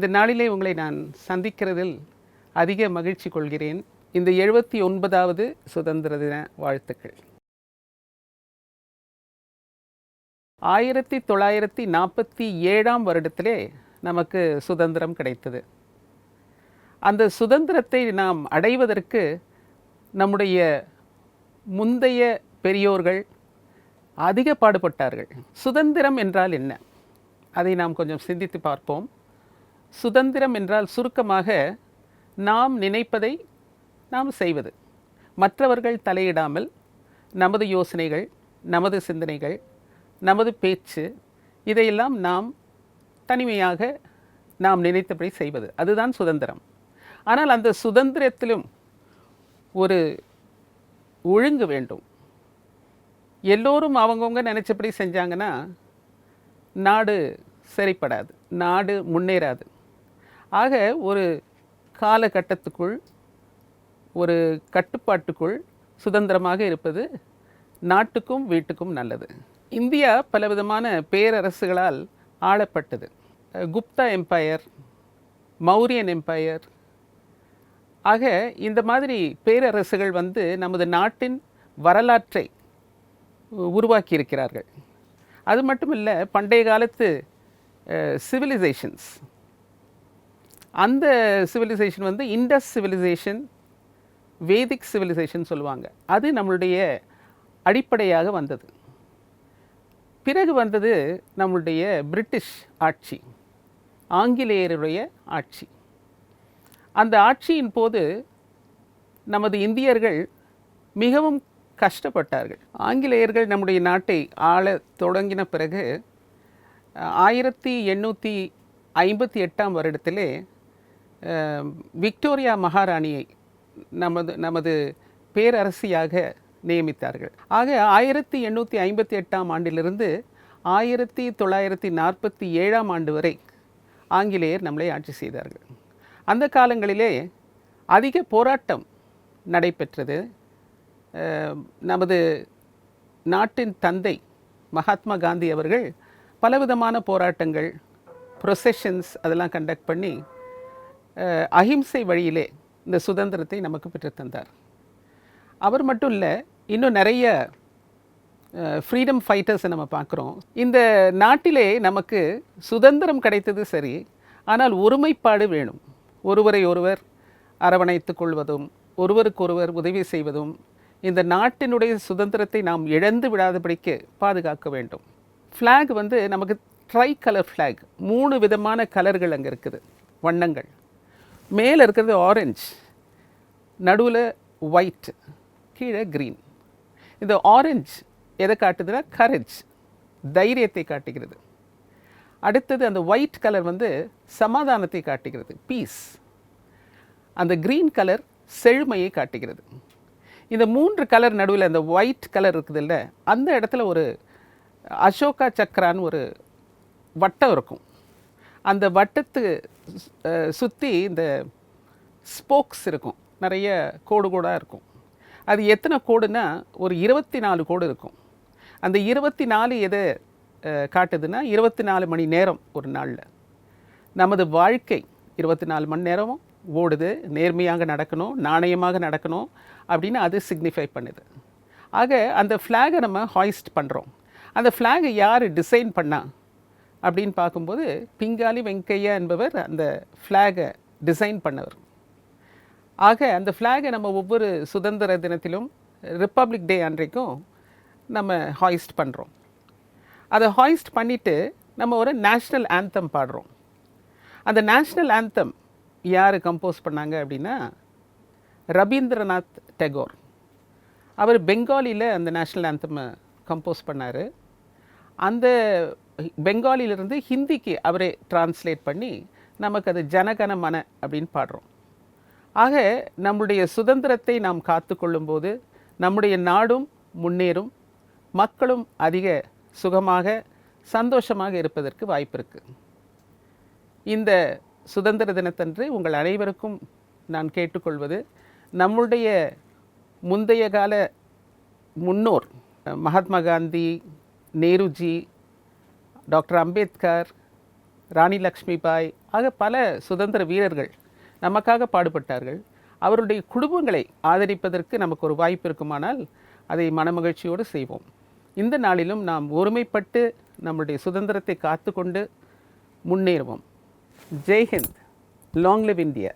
இந்த நாளிலே உங்களை நான் சந்திக்கிறதில் அதிக மகிழ்ச்சி கொள்கிறேன். இந்த 79வது சுதந்திர தின வாழ்த்துக்கள். 1947ஆம் வருடத்திலே நமக்கு சுதந்திரம் கிடைத்தது. அந்த சுதந்திரத்தை நாம் அடைவதற்கு நம்முடைய முந்தைய பெரியோர்கள் அதிக பாடுபட்டார்கள். சுதந்திரம் என்றால் என்ன? அதை நாம் கொஞ்சம் சிந்தித்து பார்ப்போம். சுதந்திரம் என்றால் சுருக்கமாக நாம் நினைப்பதை நாம் செய்வது, மற்றவர்கள் தலையிடாமல் நமது யோசனைகள், நமது சிந்தனைகள், நமது பேச்சு, இதையெல்லாம் நாம் தனிமையாக நாம் நினைத்தபடி செய்வது, அதுதான் சுதந்திரம். ஆனால் அந்த சுதந்திரத்திலும் ஒரு ஒழுங்கு வேண்டும். எல்லோரும் அவங்கவுங்க நினச்சபடி செஞ்சாங்கன்னா நாடு சரிப்படாது, நாடு முன்னேறாது. ஆக ஒரு காலகட்டத்துக்குள், ஒரு கட்டுப்பாட்டுக்குள் சுதந்திரமாக இருப்பது நாட்டுக்கும் வீட்டுக்கும் நல்லது. இந்தியா பலவிதமான பேரரசுகளால் ஆளப்பட்டது. குப்தா எம்பையர், மௌரியன் எம்பையர், ஆக இந்த மாதிரி பேரரசுகள் நமது நாட்டின் வரலாற்றை உருவாக்கியிருக்கிறார்கள். அது மட்டும் இல்லை, பண்டைய காலத்து சிவிலைசேஷன்ஸ், அந்த சிவிலைசேஷன் இண்டஸ் சிவிலைசேஷன், வேதிக் சிவிலைசேஷன் சொல்லுவாங்க. அது நம்மளுடைய அடிப்படையாக வந்தது. பிறகு வந்தது நம்மளுடைய பிரிட்டிஷ் ஆட்சி, ஆங்கிலேயருடைய ஆட்சி. அந்த ஆட்சியின் போது நமது இந்தியர்கள் மிகவும் கஷ்டப்பட்டார்கள். ஆங்கிலேயர்கள் நம்முடைய நாட்டை ஆள தொடங்கின பிறகு 1858ஆம் வருடத்திலே விக்டோரியா மகாராணியை நமது பேரரசியாக நியமித்தார்கள். ஆக 1858ஆம் ஆண்டிலிருந்து 1947ஆம் ஆண்டு வரை ஆங்கிலேயர் நம்மளை ஆட்சி செய்தார்கள். அந்த காலங்களிலே அதிக போராட்டம் நடைபெற்றது. நமது நாட்டின் தந்தை மகாத்மா காந்தி அவர்கள் பலவிதமான போராட்டங்கள், ப்ரொசெஷன்ஸ் அதெல்லாம் கண்டக்ட் பண்ணி அஹிம்சை வழியிலே இந்த சுதந்திரத்தை நமக்கு பெற்றுத்தந்தார். அவர் மட்டும் இல்லை, இன்னும் நிறைய ஃப்ரீடம் ஃபைட்டர்ஸை நம்ம பார்க்குறோம். இந்த நாட்டிலே நமக்கு சுதந்திரம் கிடைத்தது சரி, ஆனால் ஒருமைப்பாடு வேணும். ஒருவரை ஒருவர் அரவணைத்து கொள்வதும், ஒருவருக்கொருவர் உதவி செய்வதும், இந்த நாட்டினுடைய சுதந்திரத்தை நாம் இழந்து விடாதபடிக்கு பாதுகாக்க வேண்டும். ஃப்ளாக் நமக்கு ட்ரை கலர் ஃப்ளாக், 3 விதமான கலர்கள் அங்கே இருக்குது, வண்ணங்கள். மேலே இருக்கிறது ஆரஞ்சு, நடுவில் ஒயிட், கீழே க்ரீன். இந்த ஆரஞ்சு எதை காட்டுதுன்னா கரேஜ், தைரியத்தை காட்டுகிறது. அடுத்தது அந்த ஒயிட் கலர் சமாதானத்தை காட்டுகிறது, பீஸ். அந்த க்ரீன் கலர் செழுமையை காட்டுகிறது. இந்த 3 கலர் நடுவில் அந்த ஒயிட் கலர் இருக்குதுல்ல, அந்த இடத்துல ஒரு அசோகா சக்கரான்னு ஒரு வட்டம் இருக்கும். அந்த வட்டத்து சுற்றி இந்த ஸ்போக்ஸ் இருக்கும், நிறைய கோடு கோடாக இருக்கும். அது எத்தனை கோடுனா ஒரு 24 கோடு இருக்கும். அந்த 24 எதை காட்டுதுன்னா 24 மணி நேரம் ஒரு நாளில். நமது வாழ்க்கை 24 மணி நேரமும் ஓடுது, நேர்மையாக நடக்கணும், நாணயமாக நடக்கணும் அப்படின்னு அது சிக்னிஃபை பண்ணுது. ஆக அந்த ஃப்ளாகை நம்ம ஹாய்ஸ்ட் பண்ணுறோம். அந்த ஃப்ளாகை யார் டிசைன் பண்ணா அப்படின்னு பார்க்கும்போது பிங்காலி வெங்கையா என்பவர் அந்த ஃப்ளாகை டிசைன் பண்ணவர். ஆக அந்த ஃப்ளாகை நம்ம ஒவ்வொரு சுதந்திர தினத்திலும், ரிப்பப்ளிக் டே அன்றைக்கும் நம்ம ஹாய்ஸ்ட் பண்ணுறோம். அதை ஹாய்ஸ்ட் பண்ணிவிட்டு நம்ம ஒரு நேஷ்னல் ஆந்தம் பாடுறோம். அந்த நேஷ்னல் ஆந்தம் யார் கம்போஸ் பண்ணாங்க அப்படின்னா ரவீந்திரநாத் டெகோர். அவர் பெங்காலியில் அந்த நேஷ்னல் ஆந்தமை கம்போஸ் பண்ணார். அந்த பெங்காலியிலிருந்து ஹிந்திக்கு அவரே டிரான்ஸ்லேட் பண்ணி நமக்கு அது ஜனகன மன அப்படின்னு பாடுறோம். ஆக நம்முடைய சுதந்திரத்தை நாம் காத்து கொள்ளும்போது நம்முடைய நாடும் முன்னேறும், மக்களும் அதிக சுகமாக சந்தோஷமாக இருப்பதற்கு வாய்ப்பு இருக்குது. இந்த சுதந்திர தினத்தன்று உங்கள் அனைவருக்கும் நான் கேட்டுக்கொள்வது, நம்முடைய முந்தைய கால முன்னோர் மகாத்மா காந்தி, நேருஜி, டாக்டர் அம்பேத்கர், ராணி லக்ஷ்மிபாய் ஆக பல சுதந்திர வீரர்கள் நமக்காக பாடுபட்டார்கள். அவருடைய குடும்பங்களை ஆதரிப்பதற்கு நமக்கு ஒரு வாய்ப்பு இருக்குமானால் அதை மனமகிழ்ச்சியோடு செய்வோம். இந்த நாளிலும் நாம் ஒருமைப்பட்டு நம்முடைய சுதந்திரத்தை காத்து கொண்டு முன்னேறுவோம். ஜெய்ஹிந்த். Long live India.